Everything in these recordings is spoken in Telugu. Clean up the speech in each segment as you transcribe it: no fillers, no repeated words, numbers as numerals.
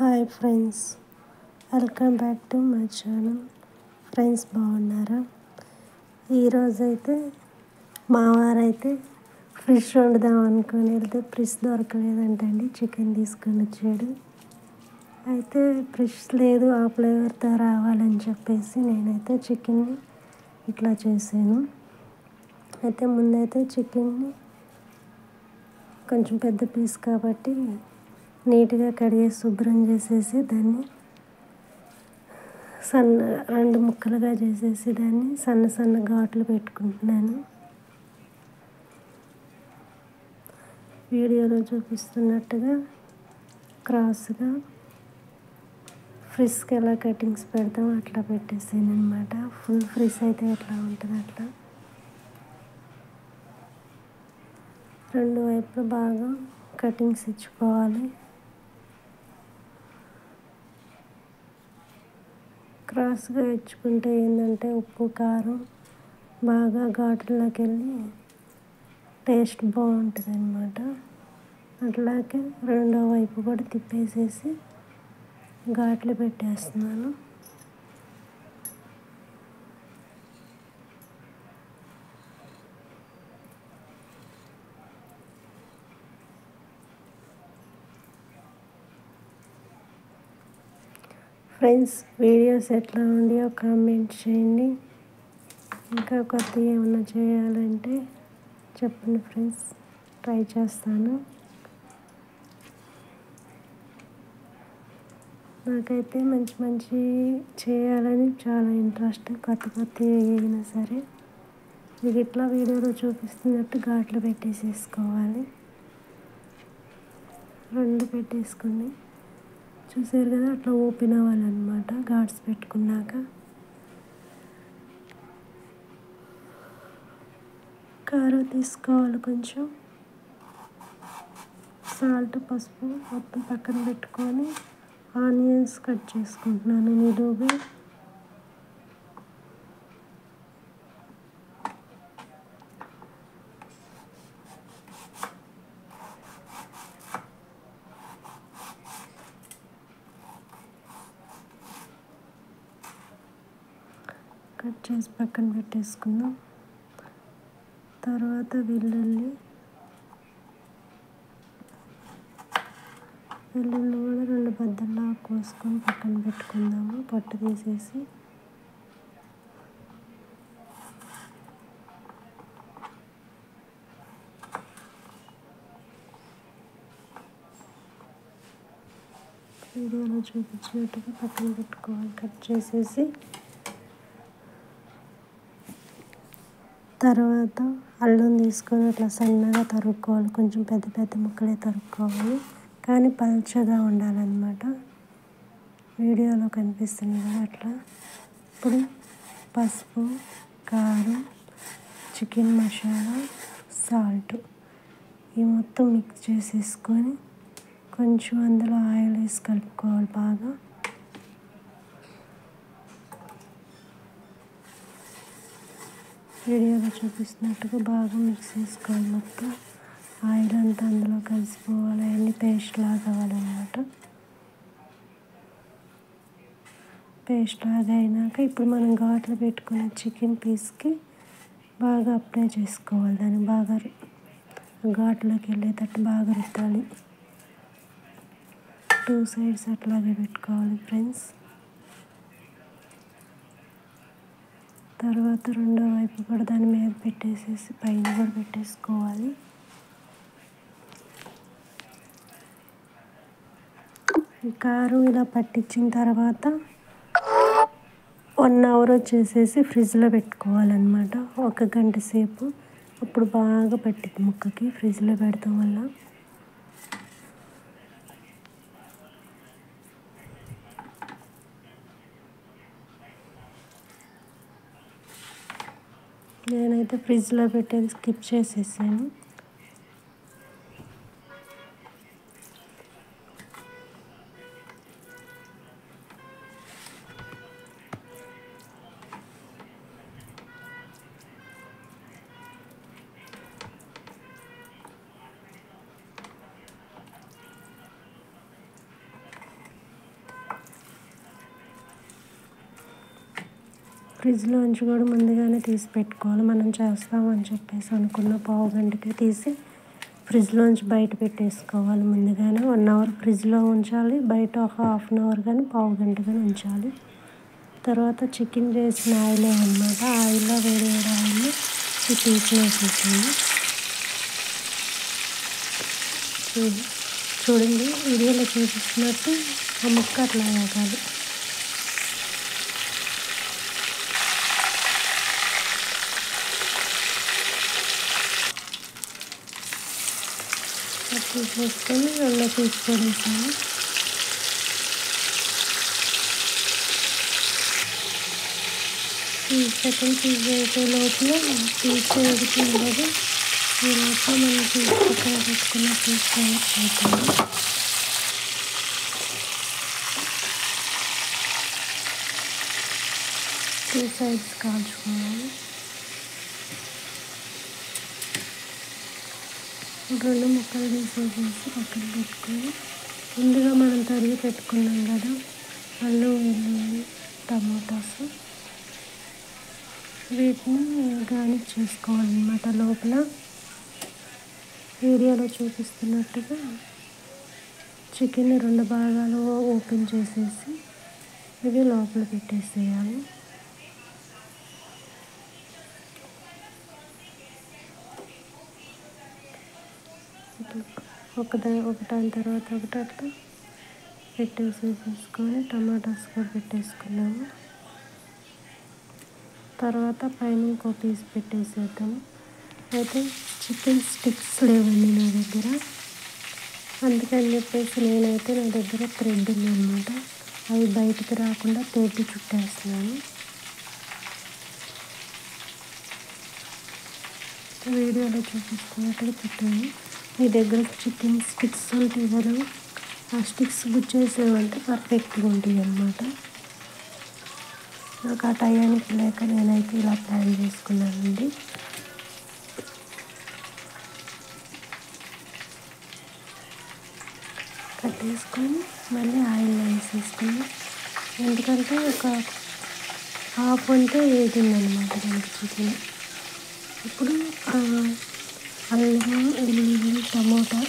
Hi friends, welcome back to my channel. Friends బాగున్నారా? ఈరోజైతే మా వారైతే ఫిష్ వండుదాం అనుకొని వెళ్తే ఫిష్ దొరకలేదంటండి. చికెన్ తీసుకొని వచ్చాడు. అయితే ఫిష్ లేదు, ఆ ఫ్లేవర్తో రావాలని చెప్పేసి నేనైతే చికెన్ని ఇట్లా చేశాను. అయితే ముందైతే చికెన్ని కొంచెం పెద్ద పీస్ కాబట్టి నీట్గా కడిగేసి శుభ్రం చేసేసి దాన్ని రెండు ముక్కలుగా చేసేసి దాన్ని సన్న సన్న ఘాట్లు పెట్టుకుంటున్నాను. వీడియోలో చూపిస్తున్నట్టుగా క్రాస్గా ఫ్రిస్కి ఎలా కటింగ్స్ పెడతాం అట్లా పెట్టేసాను అనమాట. ఫుల్ ఫ్రిస్ అయితే ఎట్లా ఉంటుంది అట్లా రెండు వైపులు బాగా కటింగ్స్ ఇచ్చుకోవాలి. క్రాస్గా ఇచ్చుకుంటే ఏంటంటే ఉప్పు కారం బాగా ఘాట్లలోకి వెళ్ళి టేస్ట్ బాగుంటుంది అన్నమాట. అట్లాగే రెండో వైపు కూడా తిప్పేసేసి ఘాట్లు పెట్టేస్తున్నాను. ఫ్రెండ్స్, వీడియోస్ ఎట్లా ఉండియో కామెంట్ చేయండి. ఇంకా కొత్తగా ఏమైనా చేయాలంటే చెప్పండి ఫ్రెండ్స్, ట్రై చేస్తాను. నాకైతే మంచి మంచి చేయాలని చాలా ఇంట్రెస్ట్. కొత్త అయినా సరే ఇది ఇట్లా వీడియోలో చూపిస్తున్నట్టు ఘాట్లు పెట్టేసేసుకోవాలి. రెండు పెట్టేసుకుని చూసారు కదా, అట్లా ఓపెన్ అవ్వాలన్నమాట. ఘాట్స్ పెట్టుకున్నాక కారం తీసుకోవాలి, కొంచెం సాల్ట్, పసుపు మొత్తం పక్కన పెట్టుకొని ఆనియన్స్ కట్ చేసుకుంటున్నాను నిలువుగా. కట్ చేసి పక్కన పెట్టేసుకుందాం. తర్వాత వెల్లుల్లి కూడా రెండు బద్దల్లా కోసుకొని పక్కన పెట్టుకుందాము, పొట్టు తీసేసి. వీడియోలో చూపించినట్టుగా పక్కన పెట్టుకోవాలి, కట్ చేసేసి. తర్వాత అల్లం తీసుకొని అట్లా సన్నగా తరుక్కోవాలి. కొంచెం పెద్ద పెద్ద ముక్కలే తరుక్కోవాలి, కానీ పల్చగా ఉండాలన్నమాట. వీడియోలో కనిపిస్తుంది కదా అట్లా. ఇప్పుడు పసుపు, కారం, చికెన్ మసాలా, సాల్ట్ ఈ మొత్తం మిక్స్ చేసేసుకొని కొంచెం అందులో ఆయిల్ వేసి కలుపుకోవాలి బాగా. వీడియోలో చూపిస్తున్నట్టుగా బాగా మిక్స్ చేసుకోవాలి. మొత్తం ఆయిల్ అంతా అందులో కలిసిపోవాలి, అన్ని పేస్ట్ లాగా అవ్వాలన్నమాట. పేస్ట్ లాగా అయినాక ఇప్పుడు మనం ఘాట్లు పెట్టుకున్న చికెన్ పీస్కి బాగా అప్లై చేసుకోవాలి. దాన్ని బాగా ఘాట్లోకి వెళ్ళేటట్టు బాగా రుద్దాలి. 2 సైడ్స్ అట్లాగే పెట్టుకోవాలి ఫ్రెండ్స్. తర్వాత రెండో వైపు కూడా దాని మీద పెట్టేసేసి పైన కూడా పెట్టేసుకోవాలి. ఈ కారం ఇలా పట్టించిన తర్వాత 1 అవర్ వచ్చేసేసి ఫ్రిడ్జ్లో పెట్టుకోవాలన్నమాట, 1 గంట సేపు. అప్పుడు బాగా పట్టింది ముక్కకి ఫ్రిడ్జ్లో పెడతాం వల్ల. నేనైతే ఫ్రిడ్జ్లో పెట్టేది స్కిప్ చేసేసాను. ఫ్రిడ్జ్లోంచి కూడా ముందుగానే తీసి పెట్టుకోవాలి. మనం చేస్తామని చెప్పేసి అనుకున్న పావు గంటకే తీసి ఫ్రిడ్జ్లోంచి బయట పెట్టేసుకోవాలి. ముందుగానే 1 అవర్ ఫ్రిడ్జ్లో ఉంచాలి. బయట ఒక హాఫ్ అన్ అవర్ కానీ పావు గంట కానీ ఉంచాలి. తర్వాత చికెన్ చేసిన ఆయిలే అన్నమాట. ఆయిల్లో వేడి ఆయిల్లో ఈ పీస్ వేసేసాను. చూడండి వీడియోలో చూపిస్తున్నట్టు ఆ ముక్క అట్లా వేగాలి. అట్లా చేసుకొని అలా తీసుకొనేసాను. సెకండ్ పీస్ అయితే లోపల పీస్ వేగుతుంది కదా, ఈ లోపల మనం పీస్ పక్కన పెట్టుకున్న పీస్ అవుతుంది. టూ సైడ్స్ కాల్చుకోవాలి. 2 ముక్కలు తీసేసి పక్కన పెట్టుకొని ముందుగా మనం తరిగి పెట్టుకున్నాం కదా అల్లం, వెల్లుల్లి, టమాటాస్, వీటిని గార్నిష్ చేసుకోవాలన్నమాట. లోపల వీడియోలో చూపిస్తున్నట్టుగా చికెన్ 2 భాగాలు ఓపెన్ చేసేసి ఇవి లోపల పెట్టేసేయాలి. ఒకదాని తర్వాత ఒకటి అట్లా పెట్టేసేసుకొని టమాటాస్ కూడా పెట్టేసుకున్నాము. తర్వాత పైన ఇంకో పీస్ పెట్టేసేద్దాము. అయితే చికెన్ స్టిక్స్ లేవండి నా దగ్గర, అందుకని చెప్పేసి నేనైతే నా దగ్గర థ్రెడ్ ఉందన్నమాట. అవి బయటికి రాకుండా థ్రెడ్ చుట్టేస్తున్నాను. వీడియోలో చూపిస్తున్నట్టుగా చుట్టాను. మీ దగ్గర చికెన్ స్టిక్స్ ఉంటాయి కదా, ఆ స్టిక్స్ గుచ్చేసేవంటే పర్ఫెక్ట్గా ఉంటాయి అన్నమాట. నాకు ఆ టయానికి లేక నేనైతే ఇలా ప్లాన్ చేసుకున్నానండి. కట్టేసుకొని మళ్ళీ ఆయిల్ వేసేసుకుని, ఎందుకంటే ఒక హాఫ్ అంటే వేగిందనమాట దానికి చికెన్. ఇప్పుడు అల్లం, వెల్లుల్లి, టమోటా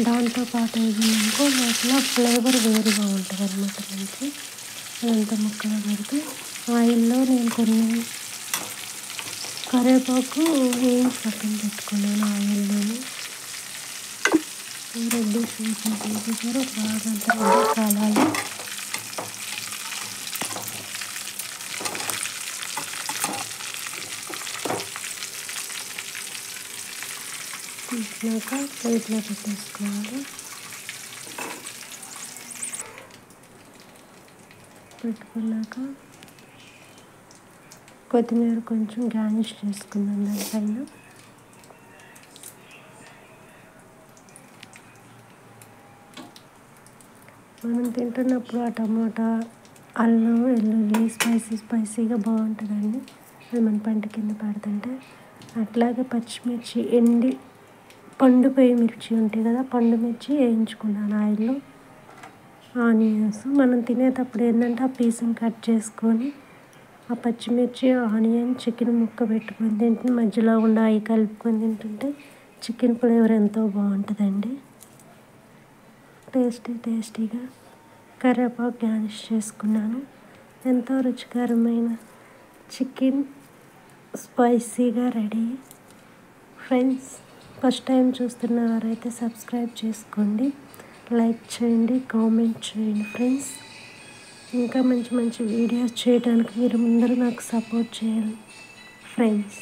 దాంతోపాటు వేగిందనుకో లోపల ఫ్లేవర్ వేరుగా ఉంటుంది అన్నమాట. మనకి అదంతా ముక్కగా పెడితే ఆయిల్లో నేను కొన్ని కరివేపాకు వేయించి పక్కన పెట్టుకున్నాను. ఆయిల్లోని రెడ్డి చేసేసారు. బాగా అంతా కాలాలి. తీసినాక ప్లేట్లో పెట్టేసుకోవాలి. పెట్టుకున్నాక కొత్తిమీర కొంచెం గార్నిష్ చేసుకున్నాం దానిపైన. మనం తింటున్నప్పుడు ఆ టమాటా, అల్లం, వెల్లుల్లి స్పైసీగా బాగుంటుందండి. అది మన పంట కింద పడుతుంటే. అట్లాగే పచ్చిమిర్చి పండుపోయి మిర్చి ఉంటాయి కదా, పండు మిర్చి వేయించుకున్నాను ఆయిల్లో. ఆనియన్స్ మనం తినేటప్పుడు ఏంటంటే ఆ పీస్ని కట్ చేసుకొని ఆ పచ్చిమిర్చి, ఆనియన్, చికెన్ ముక్క పెట్టుకొని తింటే మధ్యలో అవి కలుపుకొని తింటుంటే చికెన్ ఫ్లేవర్ ఎంతో బాగుంటుందండి. టేస్టీగా కరివేపాకు గార్నిష్ చేసుకున్నాను. ఎంతో రుచికరమైన చికెన్ స్పైసీగా రెడీ. ఫ్రెండ్స్, ఫస్ట్ టైం చూస్తున్న వారైతే సబ్స్క్రైబ్ చేసుకోండి, లైక్ చేయండి, కామెంట్ చేయండి. ఫ్రెండ్స్, ఇంకా మంచి వీడియోస్ చేయడానికి మీరు ముందర నాకు సపోర్ట్ చేయాలి ఫ్రెండ్స్.